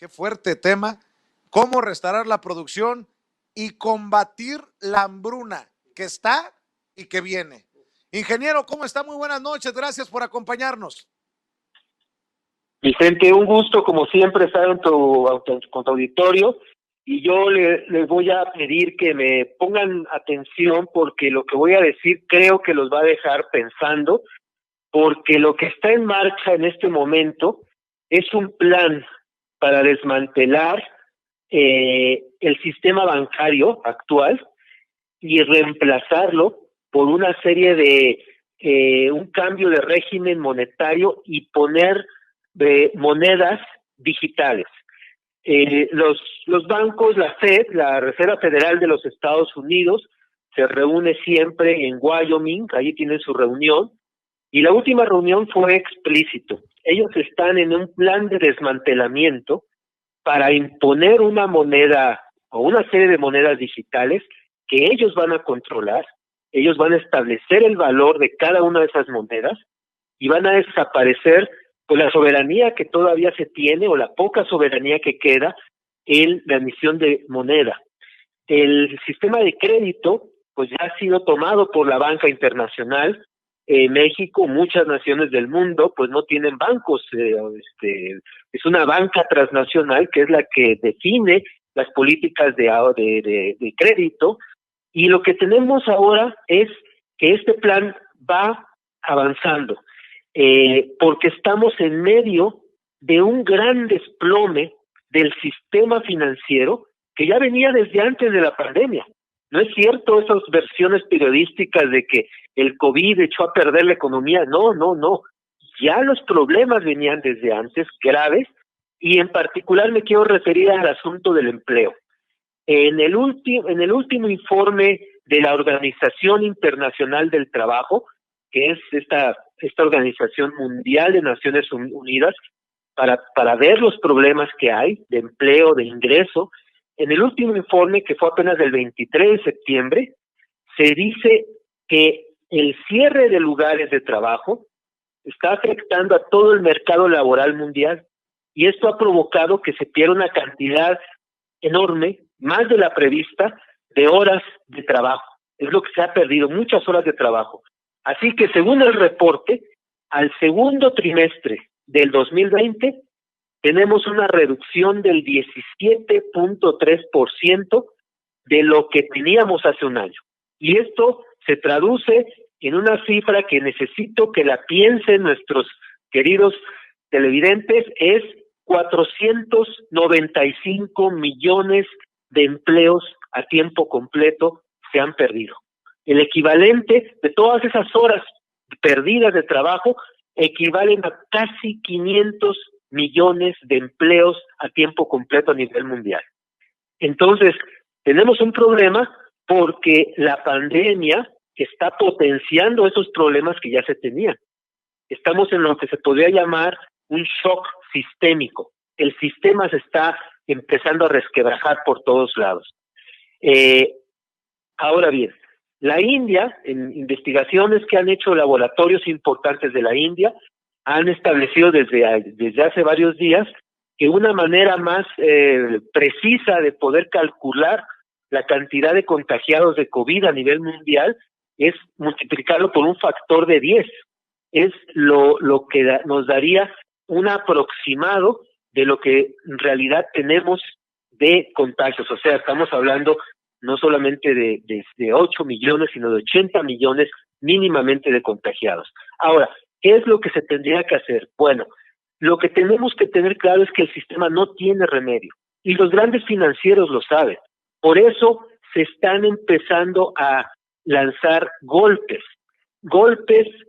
qué fuerte tema, cómo restaurar la producción y combatir la hambruna que está y que viene. Ingeniero, ¿cómo está? Muy buenas noches, gracias por acompañarnos. Vicente, un gusto como siempre estar con tu auditorio, y yo les voy a pedir que me pongan atención porque lo que voy a decir creo que los va a dejar pensando, porque lo que está en marcha en este momento es un plan para desmantelar el sistema bancario actual y reemplazarlo por una serie de un cambio de régimen monetario y poner monedas digitales. Los bancos, la Fed, la Reserva Federal de los Estados Unidos, se reúne siempre en Wyoming, ahí tienen su reunión, y la última reunión fue explícito. Ellos están en un plan de desmantelamiento para imponer una moneda o una serie de monedas digitales que ellos van a controlar. Ellos van a establecer el valor de cada una de esas monedas y van a desaparecer con la soberanía que todavía se tiene o la poca soberanía que queda en la emisión de moneda. El sistema de crédito pues ya ha sido tomado por la banca internacional. México, muchas naciones del mundo pues no tienen bancos, es una banca transnacional que es la que define las políticas de crédito, y lo que tenemos ahora es que este plan va avanzando, porque estamos en medio de un gran desplome del sistema financiero que ya venía desde antes de la pandemia. No es cierto esas versiones periodísticas de que el COVID echó a perder la economía. No. Ya los problemas venían desde antes, graves, y en particular me quiero referir al asunto del empleo. En el último informe de la Organización Internacional del Trabajo, que es esta organización mundial de Naciones Unidas, para ver los problemas que hay de empleo, de ingreso, en el último informe, que fue apenas del 23 de septiembre, se dice que el cierre de lugares de trabajo está afectando a todo el mercado laboral mundial, y esto ha provocado que se pierda una cantidad enorme, más de la prevista, de horas de trabajo. Es lo que se ha perdido, muchas horas de trabajo. Así que según el reporte, al segundo trimestre del 2020, tenemos una reducción del 17.3% de lo que teníamos hace un año. Y esto se traduce en una cifra que necesito que la piensen nuestros queridos televidentes, es 495 millones de empleos a tiempo completo se han perdido. El equivalente de todas esas horas perdidas de trabajo equivalen a casi 500 millones de empleos a tiempo completo a nivel mundial. Entonces, tenemos un problema porque la pandemia está potenciando esos problemas que ya se tenían. Estamos en lo que se podría llamar un shock sistémico. El sistema se está empezando a resquebrajar por todos lados. Ahora bien, la India, en investigaciones que han hecho laboratorios importantes de la India, han establecido desde hace varios días que una manera más precisa de poder calcular la cantidad de contagiados de COVID a nivel mundial es multiplicarlo por un factor de 10. Es lo que nos daría un aproximado de lo que en realidad tenemos de contagios. O sea, estamos hablando no solamente de 8 millones, sino de 80 millones mínimamente de contagiados. Ahora, ¿qué es lo que se tendría que hacer? Bueno, lo que tenemos que tener claro es que el sistema no tiene remedio, y los grandes financieros lo saben. Por eso se están empezando a lanzar golpes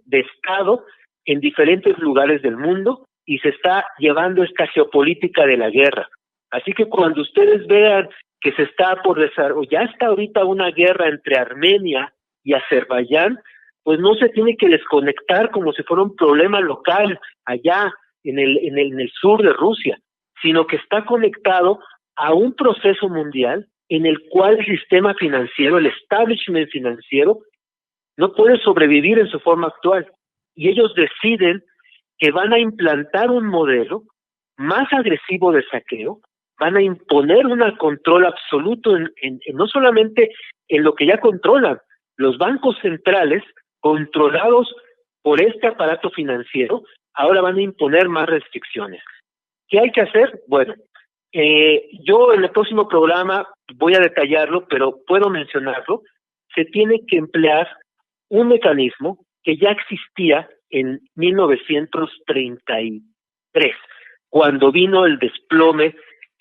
de Estado en diferentes lugares del mundo, y se está llevando esta geopolítica de la guerra. Así que cuando ustedes vean que se está por desarrollar, ya está ahorita una guerra entre Armenia y Azerbaiyán, pues no se tiene que desconectar como si fuera un problema local allá en el sur de Rusia, sino que está conectado a un proceso mundial en el cual el sistema financiero, el establishment financiero, no puede sobrevivir en su forma actual. Y ellos deciden que van a implantar un modelo más agresivo de saqueo, van a imponer un control absoluto no solamente en lo que ya controlan, los bancos centrales controlados por este aparato financiero, ahora van a imponer más restricciones. ¿Qué hay que hacer? Bueno, yo en el próximo programa voy a detallarlo, pero puedo mencionarlo. Se tiene que emplear un mecanismo que ya existía en 1933, cuando vino el desplome,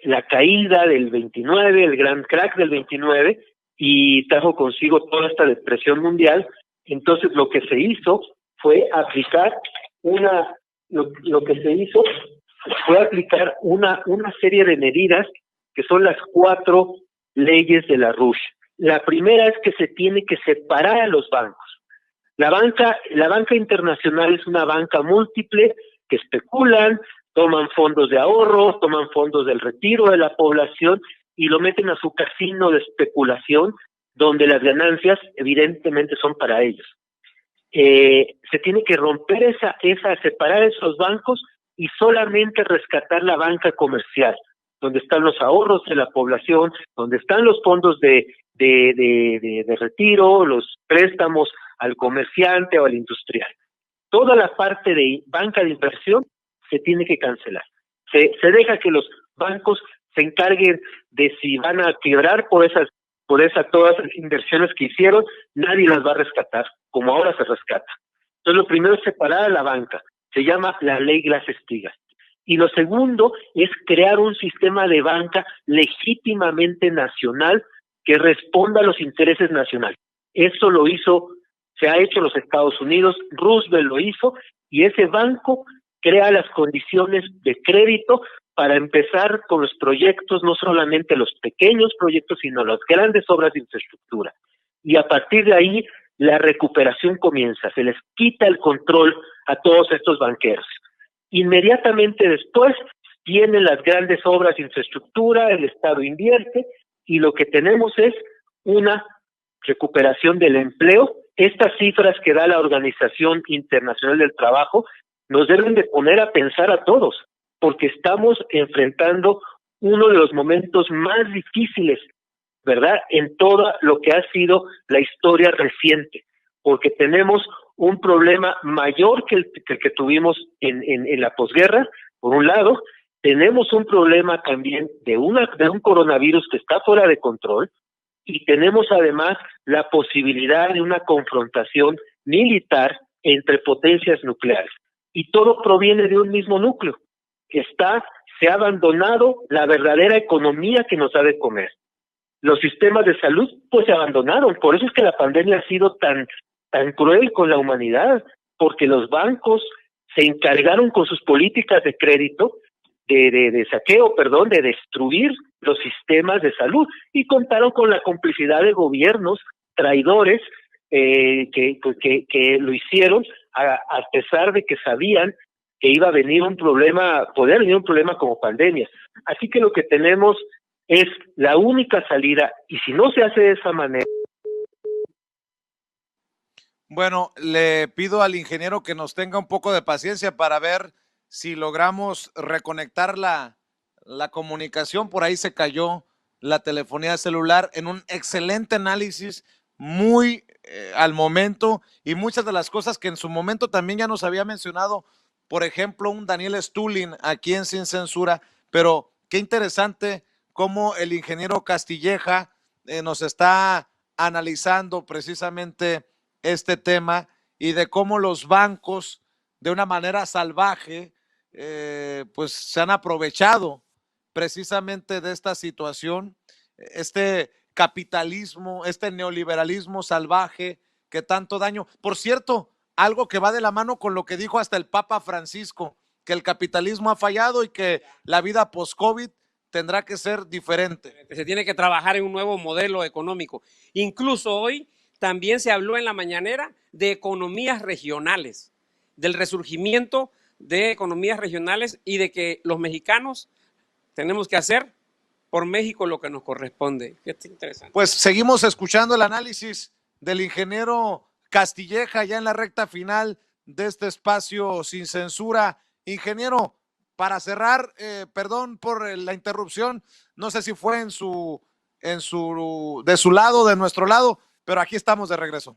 la caída del 29, el gran crack del 29, y trajo consigo toda esta depresión mundial. Entonces lo que se hizo fue aplicar una serie de medidas que son las 4 leyes de la Rush. La primera es que se tiene que separar a los bancos. La banca internacional es una banca múltiple que especulan, toman fondos de ahorro, toman fondos del retiro de la población y lo meten a su casino de especulación, donde las ganancias evidentemente son para ellos. Se tiene que romper separar esos bancos y solamente rescatar la banca comercial, donde están los ahorros de la población, donde están los fondos de retiro, los préstamos al comerciante o al industrial. Toda la parte de banca de inversión se tiene que cancelar. Se deja que los bancos se encarguen de si van a quebrar por todas las inversiones que hicieron, nadie las va a rescatar, como ahora se rescata. Entonces lo primero es separar a la banca, se llama la ley Glass-Steagall. Y lo segundo es crear un sistema de banca legítimamente nacional que responda a los intereses nacionales. Eso se ha hecho en los Estados Unidos, Roosevelt lo hizo, y ese banco crea las condiciones de crédito para empezar con los proyectos, no solamente los pequeños proyectos, sino las grandes obras de infraestructura. Y a partir de ahí, la recuperación comienza, se les quita el control a todos estos banqueros. Inmediatamente después vienen las grandes obras de infraestructura, el Estado invierte, y lo que tenemos es una recuperación del empleo. Estas cifras que da la Organización Internacional del Trabajo nos deben de poner a pensar a todos, porque estamos enfrentando uno de los momentos más difíciles, ¿verdad?, en todo lo que ha sido la historia reciente, porque tenemos un problema mayor que el que tuvimos en la posguerra. Por un lado, tenemos un problema también de un coronavirus que está fuera de control, y tenemos además la posibilidad de una confrontación militar entre potencias nucleares. Y todo proviene de un mismo núcleo. Se ha abandonado la verdadera economía que nos ha de comer. Los sistemas de salud pues se abandonaron. Por eso es que la pandemia ha sido tan cruel con la humanidad, porque los bancos se encargaron con sus políticas de crédito de saqueo, de destruir los sistemas de salud, y contaron con la complicidad de gobiernos traidores que lo hicieron a pesar de que sabían que iba a venir podía venir un problema como pandemia. Así que lo que tenemos es la única salida, y si no se hace de esa manera. Bueno, le pido al ingeniero que nos tenga un poco de paciencia para ver si logramos reconectar la comunicación. Por ahí se cayó la telefonía celular en un excelente análisis, muy al momento, y muchas de las cosas que en su momento también ya nos había mencionado, por ejemplo, un Daniel Stulin aquí en Sin Censura. Pero qué interesante cómo el ingeniero Castilleja nos está analizando precisamente este tema, y de cómo los bancos de una manera salvaje pues se han aprovechado precisamente de esta situación, este capitalismo, este neoliberalismo salvaje que tanto daño. Por cierto, algo que va de la mano con lo que dijo hasta el Papa Francisco, que el capitalismo ha fallado y que la vida post-COVID tendrá que ser diferente. Se tiene que trabajar en un nuevo modelo económico. Incluso hoy también se habló en la mañanera de economías regionales, del resurgimiento de economías regionales, y de que los mexicanos tenemos que hacer por México lo que nos corresponde. Qué interesante. Pues seguimos escuchando el análisis del ingeniero Castilleja ya en la recta final de este espacio Sin Censura. Ingeniero, para cerrar, perdón por la interrupción, no sé si fue de su lado, de nuestro lado, pero aquí estamos de regreso.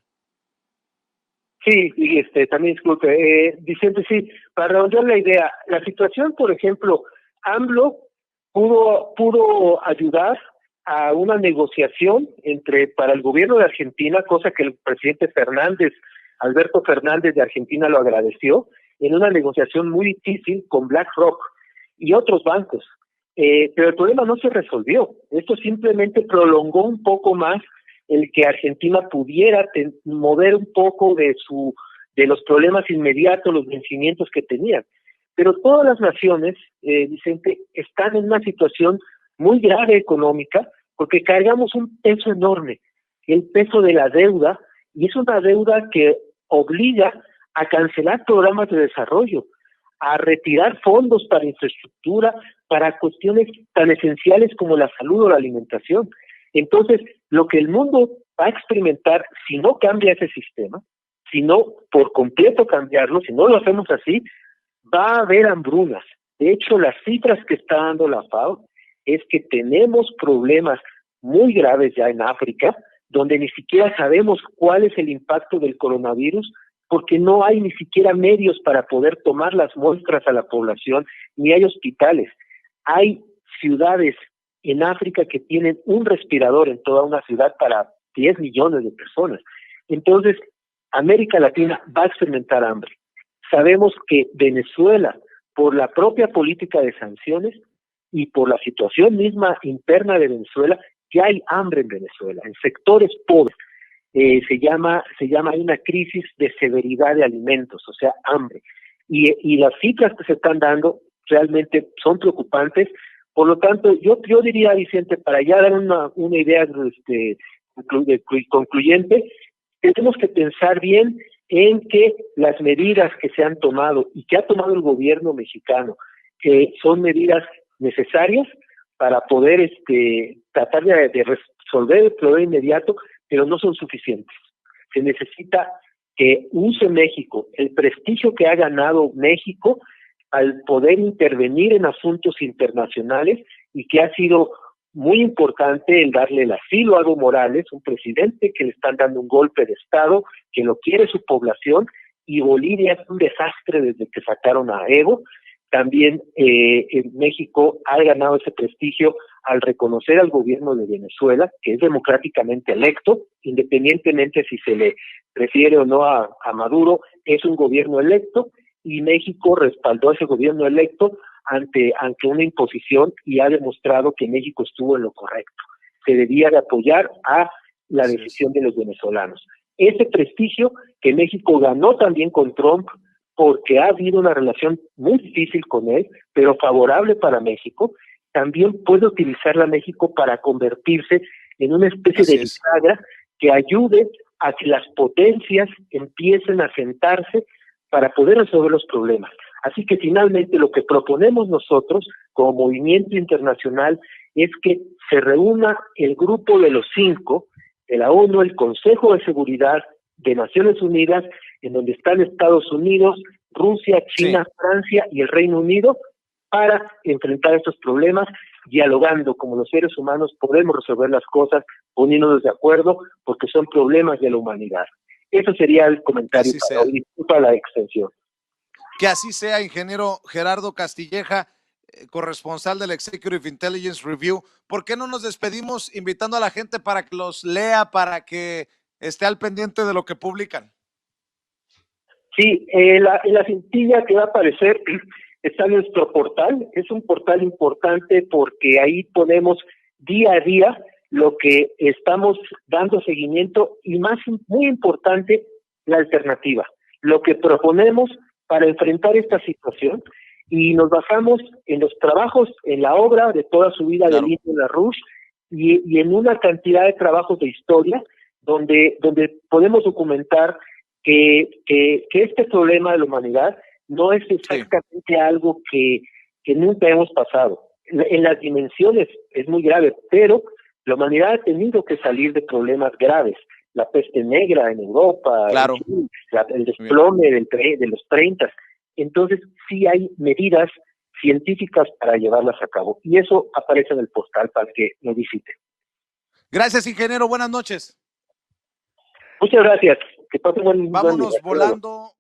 Sí, y también disculpe, Vicente, sí, para redondear la idea, la situación, por ejemplo, AMLO pudo ayudar a una negociación para el gobierno de Argentina, cosa que el presidente Alberto Fernández de Argentina lo agradeció, en una negociación muy difícil con BlackRock y otros bancos. Pero el problema no se resolvió. Esto simplemente prolongó un poco más el que Argentina pudiera mover un poco de los problemas inmediatos, los vencimientos que tenían. Pero todas las naciones, Vicente, están en una situación muy grave económica porque cargamos un peso enorme, el peso de la deuda, y es una deuda que obliga a cancelar programas de desarrollo, a retirar fondos para infraestructura, para cuestiones tan esenciales como la salud o la alimentación. Entonces, lo que el mundo va a experimentar, si no cambia ese sistema, si no por completo cambiarlo, si no lo hacemos así, va a haber hambrunas. De hecho, las cifras que está dando la FAO es que tenemos problemas muy graves ya en África, donde ni siquiera sabemos cuál es el impacto del coronavirus, porque no hay ni siquiera medios para poder tomar las muestras a la población, ni hay hospitales. Hay ciudades en África que tienen un respirador en toda una ciudad para 10 millones de personas. Entonces, América Latina va a experimentar hambre. Sabemos que Venezuela, por la propia política de sanciones y por la situación misma interna de Venezuela, ya hay hambre en Venezuela, en sectores pobres. Se llama hay una crisis de severidad de alimentos, o sea, hambre. Y las cifras que se están dando realmente son preocupantes. Por lo tanto, yo diría, Vicente, para ya dar una idea concluyente, tenemos que pensar bien en que las medidas que se han tomado y que ha tomado el gobierno mexicano, que son medidas necesarias para poder tratar de resolver el problema inmediato, pero no son suficientes. Se necesita que use México el prestigio que ha ganado México al poder intervenir en asuntos internacionales y que ha sido muy importante el darle el asilo a Evo Morales, un presidente que le están dando un golpe de Estado, que lo quiere su población, y Bolivia es un desastre desde que sacaron a Evo. También en México ha ganado ese prestigio al reconocer al gobierno de Venezuela, que es democráticamente electo, independientemente si se le refiere o no a Maduro, es un gobierno electo, y México respaldó a ese gobierno electo ante una imposición y ha demostrado que México estuvo en lo correcto. Se debía de apoyar a la decisión de los venezolanos. Ese prestigio que México ganó también con Trump, porque ha habido una relación muy difícil con él, pero favorable para México, también puede utilizarla México para convertirse en una especie de bisagra que ayude a que las potencias empiecen a sentarse para poder resolver los problemas. Así que finalmente lo que proponemos nosotros como movimiento internacional es que se reúna el grupo de los 5, de la ONU, el Consejo de Seguridad de Naciones Unidas, en donde están Estados Unidos, Rusia, China, Francia y el Reino Unido, para enfrentar estos problemas, dialogando. Como los seres humanos podemos resolver las cosas poniéndonos de acuerdo, porque son problemas de la humanidad. Eso sería el comentario, disculpa la extensión. Que así sea, ingeniero Gerardo Castilleja, corresponsal del Executive Intelligence Review. ¿Por qué no nos despedimos invitando a la gente para que los lea, para que esté al pendiente de lo que publican? Sí, en la cintilla que va a aparecer está nuestro portal. Es un portal importante porque ahí ponemos día a día lo que estamos dando seguimiento y muy importante, la alternativa. Lo que proponemos para enfrentar esta situación, y nos basamos en los trabajos, en la obra de toda su vida de Lino Larouche y en una cantidad de trabajos de historia donde podemos documentar que este problema de la humanidad no es exactamente algo que nunca hemos pasado. En las dimensiones es muy grave, pero la humanidad ha tenido que salir de problemas graves. La peste negra en Europa, el desplome de los 30. Entonces sí hay medidas científicas para llevarlas a cabo. Y eso aparece en el postal para que lo visiten. Gracias, ingeniero. Buenas noches. Muchas gracias. Que pasen buen Vámonos día. volando.